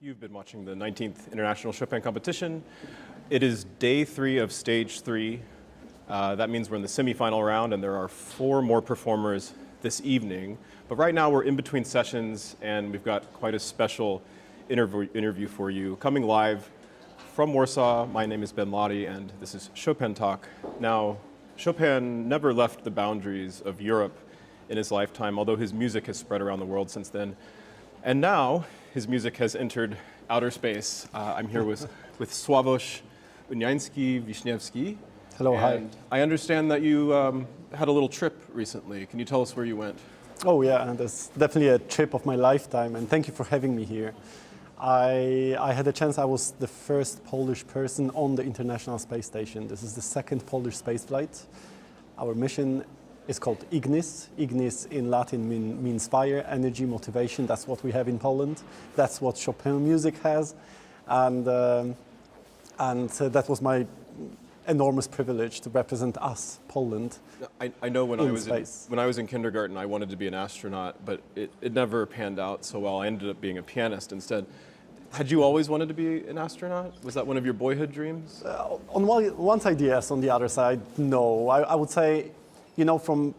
You've been watching the 19th International Chopin Competition. It is day 3 of stage 3. That means we're in the semifinal round and there are 4 more performers this evening. But right now we're in between sessions and we've got quite a special interview for you. Coming live from Warsaw, my name is Ben Lottie and this is Chopin Talk. Now, Chopin never left the boundaries of Europe in his lifetime, although his music has spread around the world since then. And now, his music has entered outer space. I'm here with Sławosz Uznański-Wiśniewski. Hello, hi. I understand that you had a little trip recently. Can you tell us where you went? Oh yeah, and that's definitely a trip of my lifetime, and thank you for having me here. I had a chance, I was the first Polish person on the International Space Station. This is the second Polish space flight. Our mission is called Ignis. Ignis in Latin means fire, energy, motivation. That's what we have in Poland. That's what Chopin music has. And that was my enormous privilege to represent us, Poland. I know when I was in kindergarten, I wanted to be an astronaut, but it never panned out so well. I ended up being a pianist instead. Had you always wanted to be an astronaut? Was that one of your boyhood dreams? On one side, yes. On the other side, no. I would say, you know, from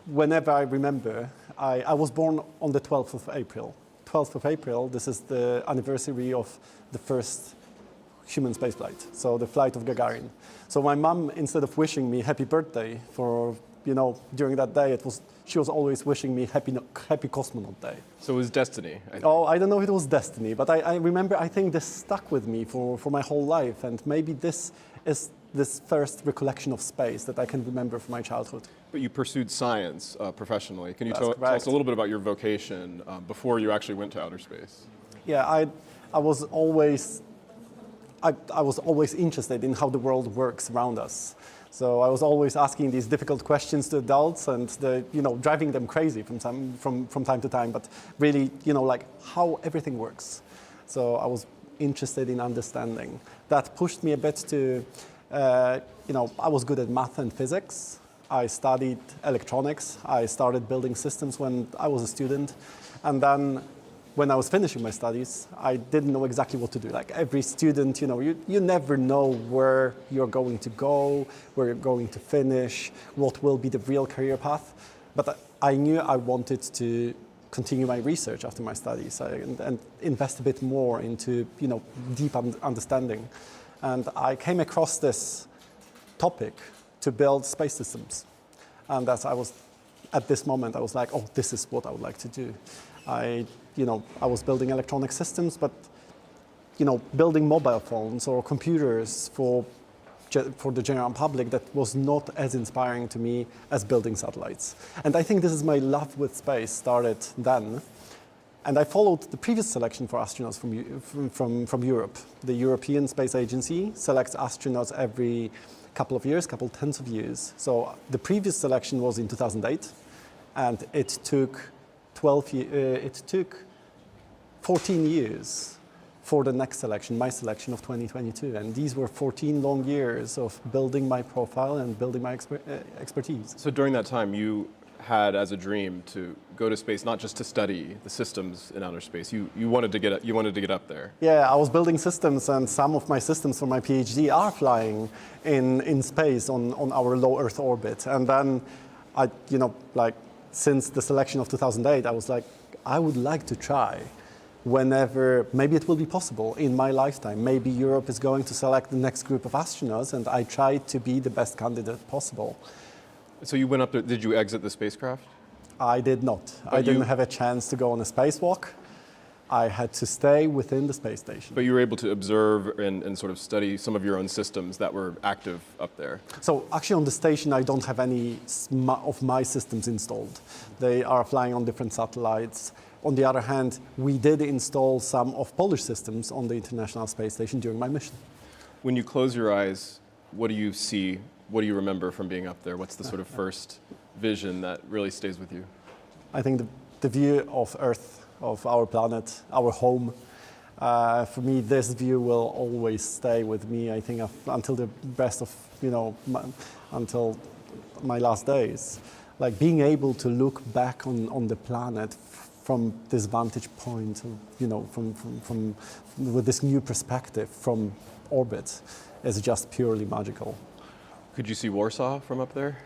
whenever I remember, I was born on the 12th of April. 12th of April, this is the anniversary of the first human spaceflight, so the flight of Gagarin. So my mom, instead of wishing me happy birthday for, you know, during that day, she was always wishing me happy cosmonaut day. So it was destiny, I think. Oh, I don't know if it was destiny, but I remember, I think this stuck with me for my whole life, and maybe this is this first recollection of space that I can remember from my childhood. But you pursued science professionally. Can you tell us a little bit about your vocation before you actually went to outer space? Yeah, I was always interested in how the world works around us. So I was always asking these difficult questions to adults and driving them crazy from time to time, but really, like how everything works. So I was interested in understanding. That pushed me a bit to, I was good at math and physics. I studied electronics. I started building systems when I was a student. And then when I was finishing my studies, I didn't know exactly what to do. Like every student, you never know where you're going to go, where you're going to finish, what will be the real career path. But I knew I wanted to continue my research after my studies and invest a bit more into, deep understanding. And I came across this topic to build space systems. And at this moment, I was like, oh, this is what I would like to do. I was building electronic systems, but, building mobile phones or computers for the general public, that was not as inspiring to me as building satellites. And I think this is my love with space started then. And I followed the previous selection for astronauts from Europe. The European Space Agency selects astronauts every couple of years, couple tens of years. So the previous selection was in 2008, and it took 14 years for the next selection, my selection of 2022. And these were 14 long years of building my profile and building my expertise. So during that time, you had as a dream to go to space, not just to study the systems in outer space. You wanted to get up there. Yeah, I was building systems, and some of my systems for my PhD are flying in space on our low Earth orbit. And then since the selection of 2008, I was like, I would like to try whenever, maybe it will be possible in my lifetime. Maybe Europe is going to select the next group of astronauts, and I tried to be the best candidate possible. So you went up there, did you exit the spacecraft? I did not. I didn't have a chance to go on a spacewalk. I had to stay within the space station. But you were able to observe and sort of study some of your own systems that were active up there. So actually on the station, I don't have any of my systems installed. They are flying on different satellites. On the other hand, we did install some of Polish systems on the International Space Station during my mission. When you close your eyes, what do you see? What do you remember from being up there? What's the sort of first vision that really stays with you? I think the view of Earth, of our planet, our home. For me, this view will always stay with me, I think, until the rest of, until my last days. Like being able to look back on the planet from this vantage point, from with this new perspective from orbit is just purely magical. Could you see Warsaw from up there?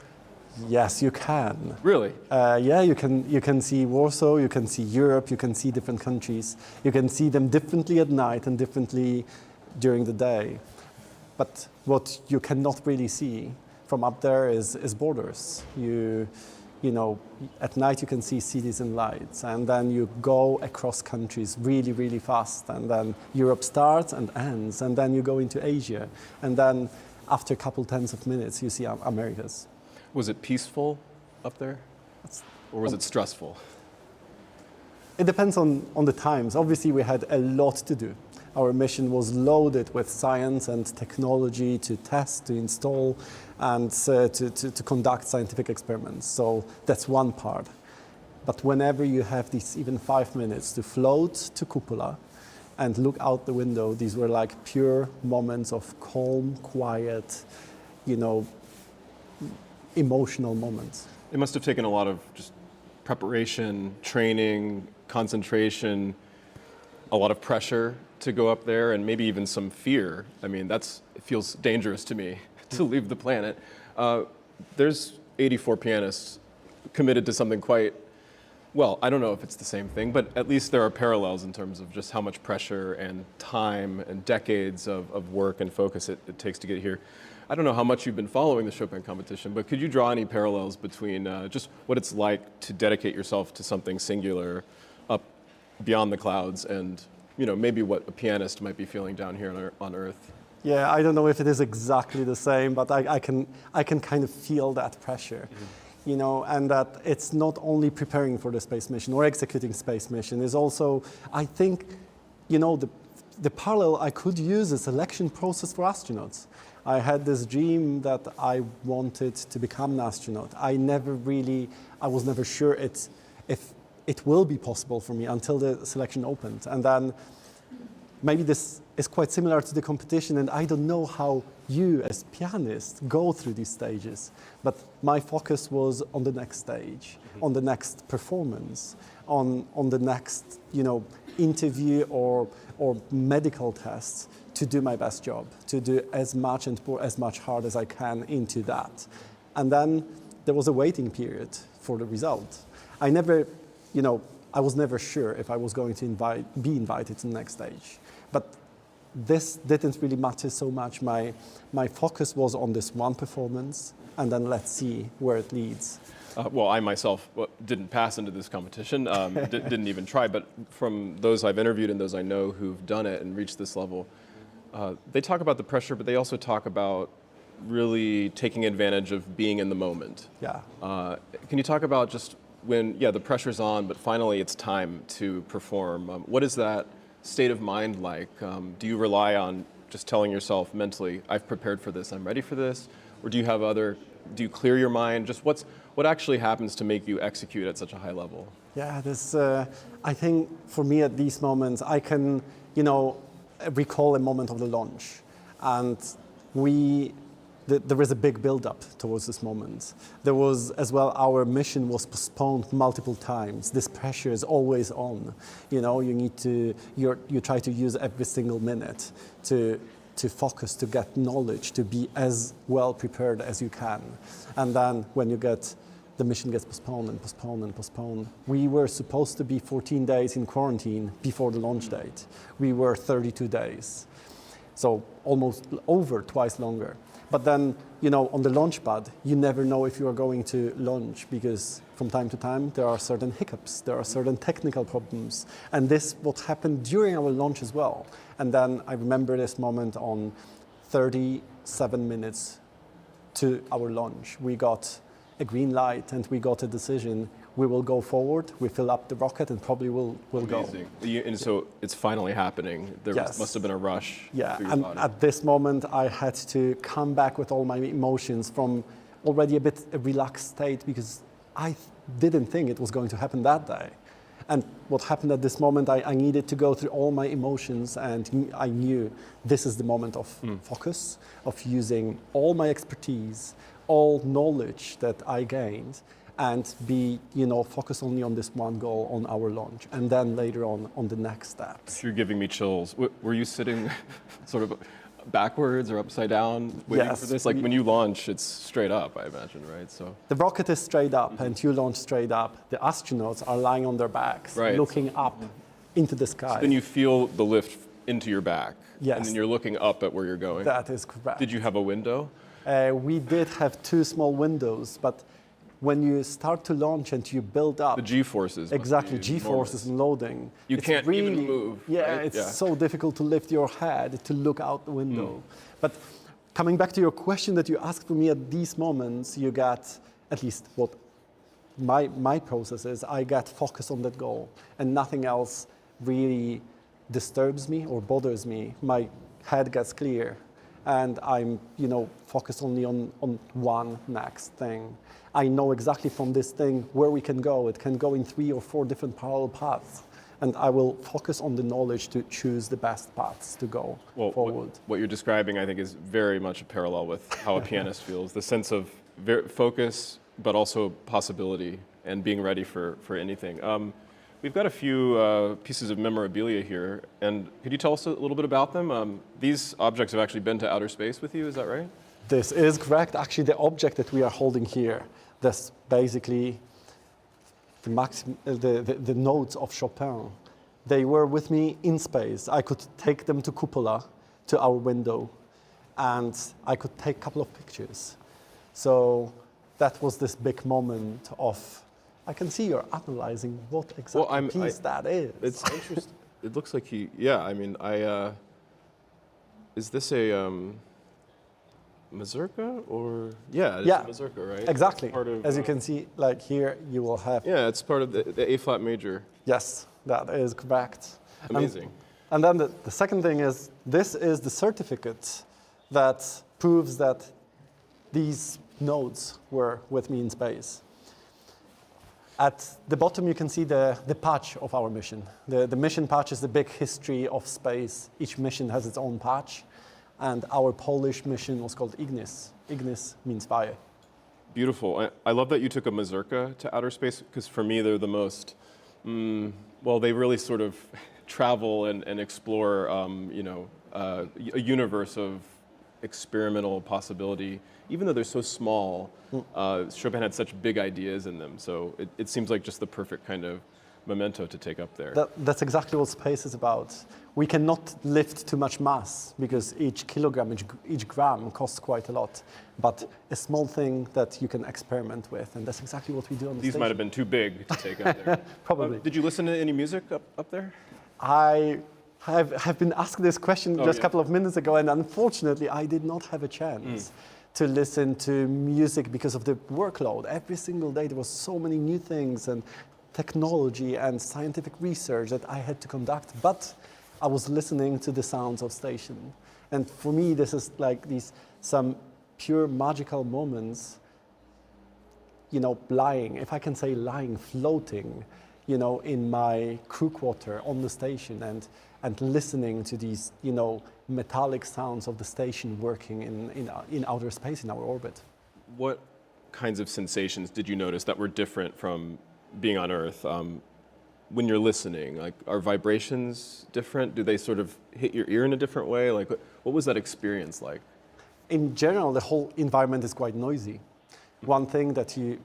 Yes, you can. Really? Yeah, you can see Warsaw, you can see Europe, you can see different countries. You can see them differently at night and differently during the day. But what you cannot really see from up there is borders. At night you can see cities and lights, and then you go across countries really, really fast, and then Europe starts and ends, and then you go into Asia, and then after a couple tens of minutes you see Americas. Was it peaceful up there? Or was it stressful? It depends on the times. Obviously, we had a lot to do. Our mission was loaded with science and technology to test, to install, and to conduct scientific experiments. So that's one part. But whenever you have these even 5 minutes to float to Cupola and look out the window, these were like pure moments of calm, quiet, emotional moments. It must have taken a lot of just preparation, training, concentration, a lot of pressure to go up there, and maybe even some fear. I mean, it feels dangerous to me to leave the planet. There's 84 pianists committed to something quite, well, I don't know if it's the same thing, but at least there are parallels in terms of just how much pressure and time and decades of work and focus it takes to get here. I don't know how much you've been following the Chopin competition, but could you draw any parallels between just what it's like to dedicate yourself to something singular up beyond the clouds and maybe what a pianist might be feeling down here on Earth? Yeah, I don't know if it is exactly the same, but I can kind of feel that pressure, and that it's not only preparing for the space mission or executing space mission. Is also, I think, the parallel I could use is selection process for astronauts. I had this dream that I wanted to become an astronaut. I was never sure if it will be possible for me until the selection opened. And then maybe this is quite similar to the competition, and I don't know how you as pianists go through these stages, but my focus was on the next stage, on the next performance, on the next interview or medical tests, to do my best job, to do as much and pour as much hard as I can into that. And then there was a waiting period for the result. I was never sure if I was going to be invited to the next stage. But this didn't really matter so much. My focus was on this one performance, and then let's see where it leads. Well, I myself didn't pass into this competition, didn't even try, but from those I've interviewed and those I know who've done it and reached this level, they talk about the pressure, but they also talk about really taking advantage of being in the moment. Yeah. Can you talk about just when, the pressure's on, but finally it's time to perform? What is that state of mind like? Do you rely on just telling yourself mentally, I've prepared for this, I'm ready for this? Or do you clear your mind? Just what actually happens to make you execute at such a high level? Yeah, I think for me at these moments, I can, recall a moment of the launch. And there is a big build-up towards this moment. There was, as well, our mission was postponed multiple times. This pressure is always on. You try to use every single minute to focus, to get knowledge, to be as well prepared as you can. And then when the mission gets postponed and postponed and postponed. We were supposed to be 14 days in quarantine before the launch date. We were 32 days. So almost over twice longer. But then, on the launch pad, you never know if you are going to launch, because from time to time there are certain hiccups, there are certain technical problems. And this what happened during our launch as well. And then I remember this moment on 37 minutes to our launch. We got a green light and we got a decision. We will go forward, we fill up the rocket, and probably we'll go. And so it's finally happening. There must have been a rush. Yeah, for your and body. at this moment I had to come back with all my emotions from already a relaxed state, because I didn't think it was going to happen that day. And what happened at this moment, I needed to go through all my emotions, and I knew this is the moment of focus, of using all my expertise, all knowledge that I gained, and be, focused only on this one goal on our launch, and then later on the next steps. You're giving me chills. Were you sitting sort of backwards or upside down waiting Yes, for this? Like when you launch, it's straight up, I imagine, right? So the rocket is straight up, and you launch straight up. The astronauts are lying on their backs, Right. looking up into the sky. then you feel the lift into your back. Yes. And then you're looking up at where you're going. That is correct. Did you have a window? We did have 2 small windows, but when you start to launch and you build up, The G-forces. must exactly, be G-forces enormous. and loading. You it's can't really, even move, Yeah, right? it's Yeah. so difficult to lift your head to look out the window. But coming back to your question that you asked for me at these moments, you got, at least what my process is, I get focused on that goal, and nothing else really disturbs me or bothers me. My head gets clear, and I'm focused only on one next thing. I know exactly from this thing where we can go. It can go in 3 or 4 different parallel paths, and I will focus on the knowledge to choose the best paths to go forward. What you're describing, I think, is very much a parallel with how a pianist feels. The sense of focus, but also possibility and being ready for anything. We've got a few pieces of memorabilia here, and could you tell us a little bit about them? These objects have actually been to outer space with you, is that right? This is correct. Actually, the object that we are holding here, that's basically the notes of Chopin. They were with me in space. I could take them to Cupola, to our window, and I could take a couple of pictures. So that was this big moment of, I can see you're analyzing what exactly piece that is. It's interesting. It looks like is this a mazurka or? Yeah, it's a mazurka, right? Exactly. Part of, As you can see, like here, you will have. Yeah, it's part of the A flat major. Yes, that is correct. Amazing. And then the second thing is, this is the certificate that proves that these nodes were with me in space. At the bottom, you can see the patch of our mission. The mission patch is the big history of space. Each mission has its own patch. And our Polish mission was called Ignis. Ignis means fire. Beautiful. I love that you took a mazurka to outer space, because for me, they're the most, they really sort of travel and explore, a universe of experimental possibility. Even though they're so small, Chopin had such big ideas in them. So it seems like just the perfect kind of memento to take up there. That's exactly what space is about. We cannot lift too much mass because each kilogram, each gram costs quite a lot. But a small thing that you can experiment with, and that's exactly what we do on the These station. might have been too big to take up there. Probably. Did you listen to any music up there? I have been asked this question just a couple of minutes ago, and unfortunately, I did not have a chance to listen to music because of the workload. Every single day, there was so many new things and technology and scientific research that I had to conduct, but I was listening to the sounds of station. And for me, this is like some pure magical moments, lying, if I can say lying, floating, in my crew quarter on the station and listening to these, metallic sounds of the station working in outer space, in our orbit. What kinds of sensations did you notice that were different from being on Earth? When you're listening, like, are vibrations different? Do they sort of hit your ear in a different way? Like, what was that experience like? In general, the whole environment is quite noisy. One thing that you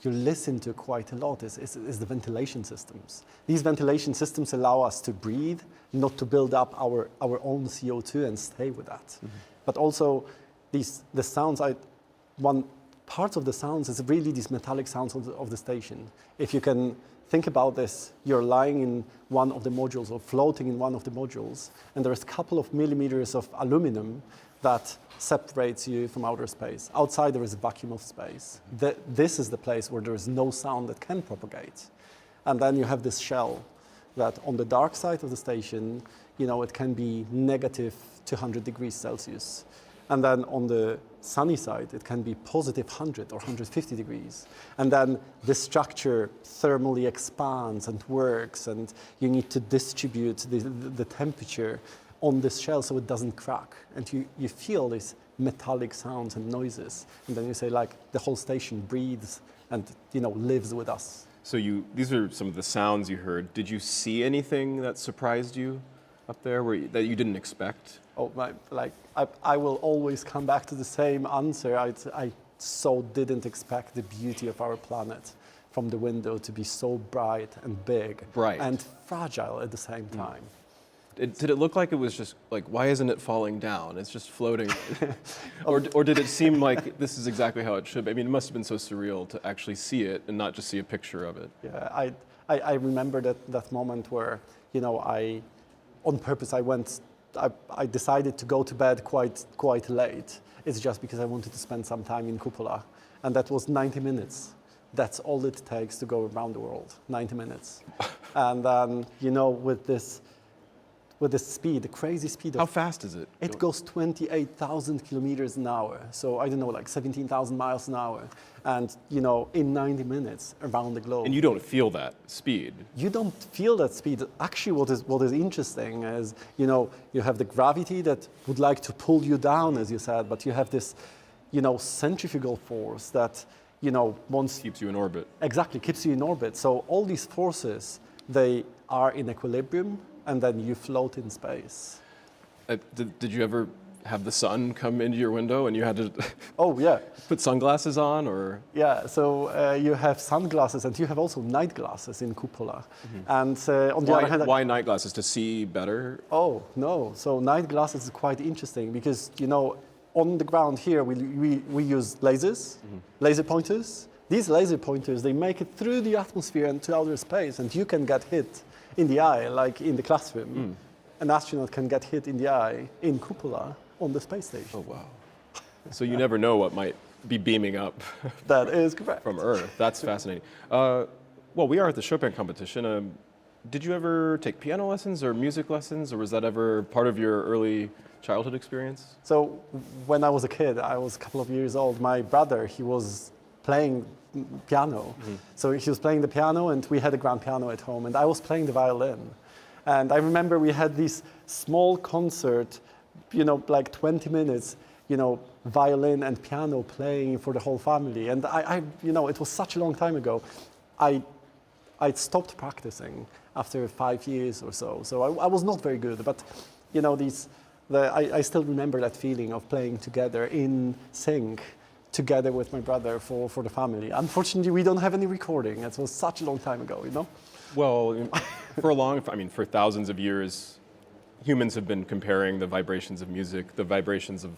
listen to quite a lot is the ventilation systems. These ventilation systems allow us to breathe, not to build up our own CO2 and stay with that. Mm-hmm. But also, the sounds, one part of the sounds is really these metallic sounds of the station. If you can think about this, you're lying in one of the modules or floating in one of the modules, and there's a couple of millimeters of aluminum that separates you from outer space. Outside, there is a vacuum of space. This is the place where there is no sound that can propagate. And then you have this shell that on the dark side of the station, it can be negative 200 degrees Celsius. And then on the sunny side, it can be positive 100 or 150 degrees. And then the structure thermally expands and works, and you need to distribute the temperature on this shell so it doesn't crack. And you feel these metallic sounds and noises. And then you say, like, the whole station breathes and, lives with us. So these are some of the sounds you heard. Did you see anything that surprised you up there that you didn't expect? Oh, I will always come back to the same answer. I so didn't expect the beauty of our planet from the window to be so bright and big. Bright. And fragile at the same time. Did it look like it was just like, why isn't it falling down? It's just floating. or did it seem like this is exactly how it should be? I mean, it must have been so surreal to actually see it and not just see a picture of it. Yeah, I remember that moment where, on purpose, I decided to go to bed quite late. It's just because I wanted to spend some time in Cupola. And that was 90 minutes. That's all it takes to go around the world, 90 minutes. And then, with this speed, the crazy speed. How fast is it? It goes 28,000 kilometers an hour. So I don't know, like 17,000 miles an hour. And, in 90 minutes around the globe. And you don't feel that speed. You don't feel that speed. Actually, what is interesting is, you have the gravity that would like to pull you down, as you said, but you have this, centrifugal force that, once... Keeps you in orbit. Exactly, keeps you in orbit. So all these forces, they are in equilibrium, and then you float in space. Did you ever have the sun come into your window and you had to oh, yeah. put sunglasses on, or? Yeah, so you have sunglasses and you have also night glasses in Cupola. Mm-hmm. And on the other hand... Why night glasses? To see better? Oh, no. So night glasses is quite interesting because, on the ground here we use lasers, laser pointers. These laser pointers, they make it through the atmosphere and to outer space, and you can get hit in the eye, like in the classroom. An astronaut can get hit in the eye in Cupola on the space station. Oh, wow. So you never know what might be beaming up. That is correct. From Earth. That's fascinating. Well, we are at the Chopin competition. Did you ever take piano lessons or music lessons, or was that ever part of your early childhood experience? So when I was a kid, I was a couple of years old, my brother, he was playing piano. So he was playing the piano and we had a grand piano at home and I was playing the violin. And I remember we had this small concert, like 20 minutes, violin and piano playing for the whole family. And it was such a long time ago. I stopped practicing after 5 years or so. So I was not very good, but I still remember that feeling of playing together in sync, together with my brother for the family. Unfortunately, we don't have any recording. It was such a long time ago, Well, for thousands of years, humans have been comparing the vibrations of music, the vibrations of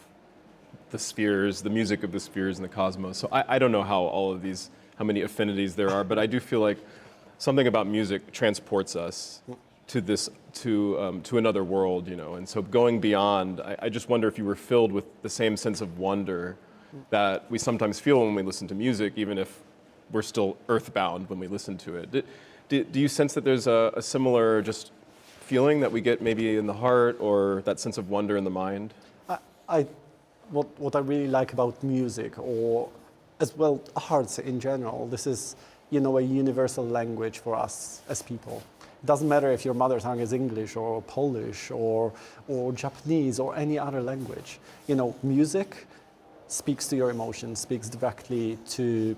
the spheres, the music of the spheres in the cosmos. So I don't know how many affinities there are, but I do feel like something about music transports us to another world, And so going beyond, I just wonder if you were filled with the same sense of wonder that we sometimes feel when we listen to music, even if we're still earthbound when we listen to it. Do you sense that there's a similar just feeling that we get maybe in the heart, or that sense of wonder in the mind? What I really like about music, or as well arts in general, this is a universal language for us as people. It doesn't matter if your mother tongue is English or Polish or Japanese or any other language. Music speaks to your emotions, speaks directly to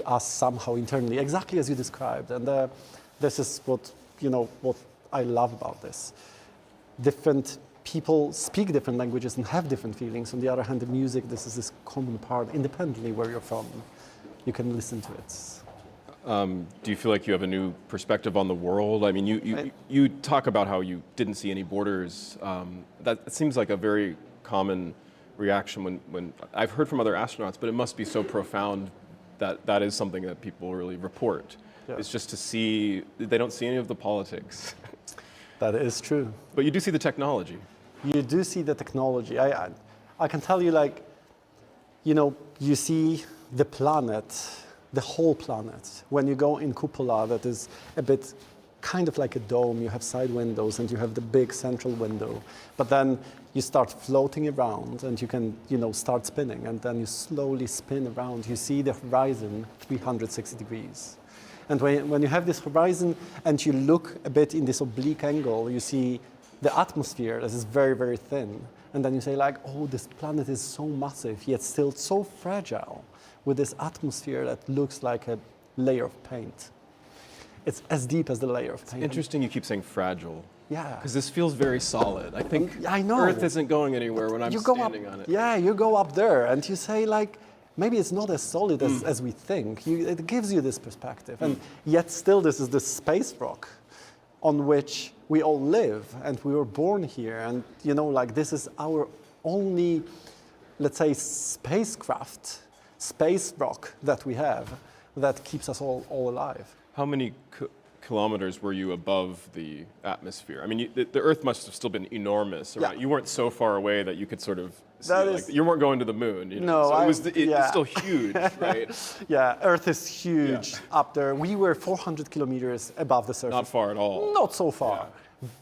us somehow internally, exactly as you described. And this is what I love about this. Different people speak different languages and have different feelings. On the other hand, the music, this is this common part, independently where you're from. You can listen to it. Do you feel like you have a new perspective on the world? I mean, you talk about how you didn't see any borders. That seems like a very common reaction when I've heard from other astronauts, but it must be so profound that is something that people really report. Yeah. It's just to see, they don't see any of the politics. That is true. But you do see the technology. You do see the technology. I can tell you, you see the planet, the whole planet. When you go in Cupola, that is a bit kind of like a dome. You have side windows and you have the big central window. But then you start floating around and you can, start spinning, and then you slowly spin around. You see the horizon 360 degrees. And when you have this horizon and you look a bit in this oblique angle, you see the atmosphere that is very, very thin. And then you say like, oh, this planet is so massive, yet still so fragile, with this atmosphere that looks like a layer of paint. It's as deep as the layer of paint. Interesting you keep saying fragile. Yeah. Because this feels very solid. I think I know. Earth isn't going anywhere when I'm standing on it. Yeah, you go up there and you say like, maybe it's not as solid as we think. It gives you this perspective. And yet still this is the space rock on which we all live, and we were born here. And like this is our only, let's say, spacecraft, space rock that we have that keeps us all alive. How many kilometers were you above the atmosphere? I mean, the Earth must have still been enormous. Right? Yeah. You weren't so far away that you could sort of see, you weren't going to the moon. No, so it's still huge, right? Yeah, Earth is huge up there. We were 400 kilometers above the surface. Not far at all. Not so far,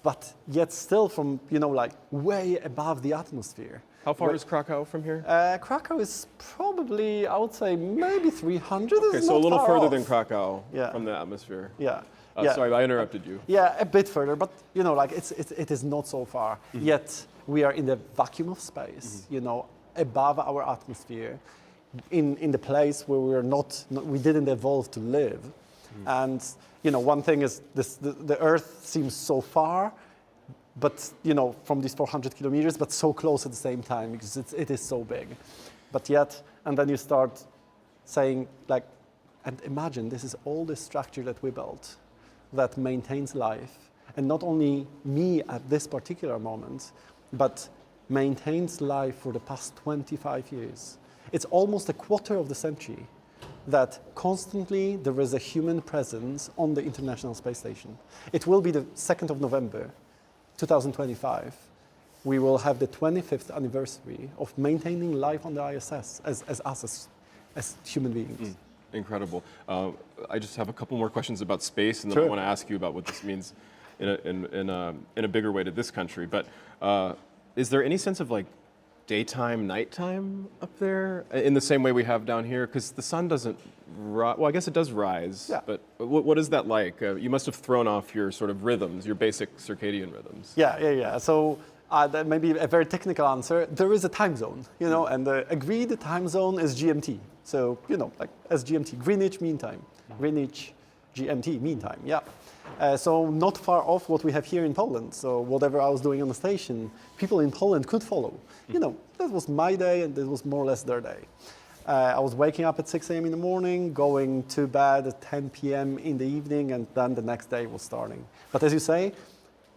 but yet still from, like way above the atmosphere. How far is Krakow from here? Krakow is probably, I would say, maybe 300. Okay, so a little further than Krakow from the atmosphere. Yeah. Sorry, I interrupted you. Yeah, a bit further, but like it is not so far. Yet we are in the vacuum of space, above our atmosphere, in the place where we didn't evolve to live. And one thing is the Earth seems so far, but from these 400 kilometers, but so close at the same time because it is so big. But yet, and then you start saying like, and imagine this is all the structure that we built that maintains life, and not only me at this particular moment, but maintains life for the past 25 years. It's almost a quarter of the century that constantly there is a human presence on the International Space Station. It will be the 2nd of November, 2025. We will have the 25th anniversary of maintaining life on the ISS as human beings. Incredible. I just have a couple more questions about space, and then Sure. I want to ask you about what this means in a bigger way to this country. But is there any sense of like daytime, nighttime up there in the same way we have down here? Because the sun doesn't rise. Well, I guess it does rise. Yeah. But what is that like? You must have thrown off your sort of rhythms, your basic circadian rhythms. Yeah. So that may be a very technical answer. There is a time zone, and the agreed time zone is GMT. So, like as GMT, Greenwich Mean Time, Greenwich GMT Mean Time, yeah. So not far off what we have here in Poland. So whatever I was doing on the station, people in Poland could follow. That was my day and that was more or less their day. I was waking up at 6 a.m. in the morning, going to bed at 10 p.m. in the evening, and then the next day was starting. But as you say,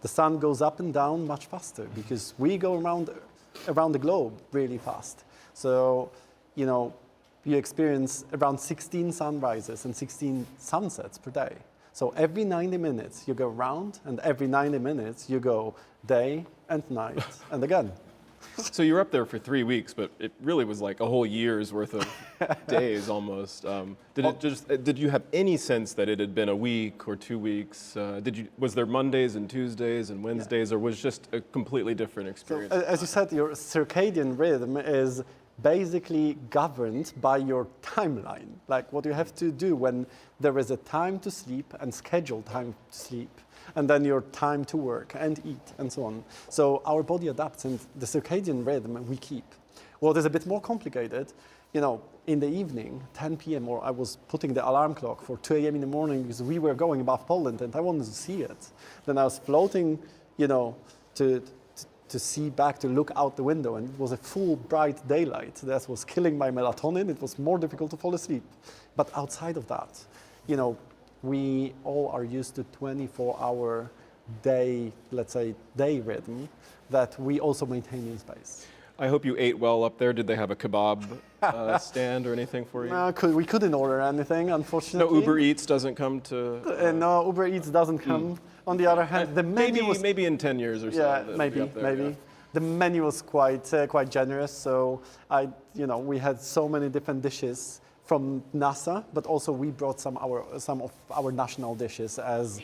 the sun goes up and down much faster because we go around the globe really fast. So, you experience around 16 sunrises and 16 sunsets per day. So every 90 minutes you go round, and every 90 minutes you go day and night and again. So you were up there for 3 weeks, but it really was like a whole year's worth of days almost. Did you have any sense that it had been a week or 2 weeks? Was there Mondays and Tuesdays and Wednesdays, or was it just a completely different experience? So, as you said, your circadian rhythm is basically governed by your timeline, like what you have to do when there is a time to sleep and scheduled time to sleep, and then your time to work and eat and so on. So our body adapts, and the circadian rhythm we keep. What is a bit more complicated, in the evening, 10 p.m., or I was putting the alarm clock for 2 a.m. in the morning because we were going above Poland and I wanted to see it. Then I was floating, to see back, to look out the window, and it was a full bright daylight. That was killing my melatonin. It was more difficult to fall asleep. But outside of that, we all are used to 24-hour day, let's say, day rhythm that we also maintain in space. I hope you ate well up there. Did they have a kebab stand or anything for you? No, we couldn't order anything, unfortunately. No, Uber Eats doesn't come to... No, Uber Eats doesn't come. On the other hand, the menu was... Maybe in 10 years or so. Yeah, maybe. Yeah. The menu was quite generous, so we had so many different dishes from NASA, but also we brought some of our national dishes as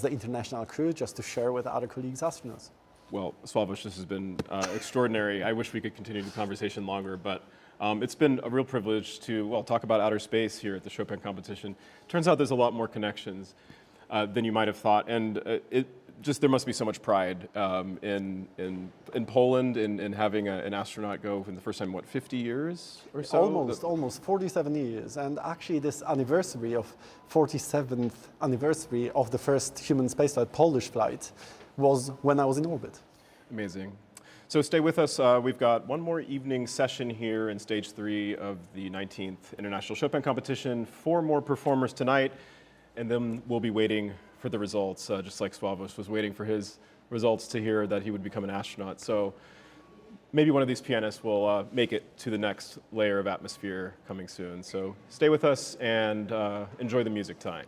the international crew, just to share with other colleagues astronauts. Well, Sławosz, this has been extraordinary. I wish we could continue the conversation longer, but it's been a real privilege to talk about outer space here at the Chopin competition. Turns out there's a lot more connections than you might have thought, and just there must be so much pride in Poland in having an astronaut go for the first time, what, 50 years or so? Almost 47 years. And actually this anniversary of 47th anniversary of the first human spaceflight Polish flight was when I was in orbit. Amazing. So stay with us. We've got one more evening session here in stage 3 of the 19th International Chopin Competition. 4 more performers tonight, and then we'll be waiting for the results, just like Sławosz was waiting for his results to hear that he would become an astronaut. So maybe one of these pianists will make it to the next layer of atmosphere coming soon. So stay with us and enjoy the music tonight.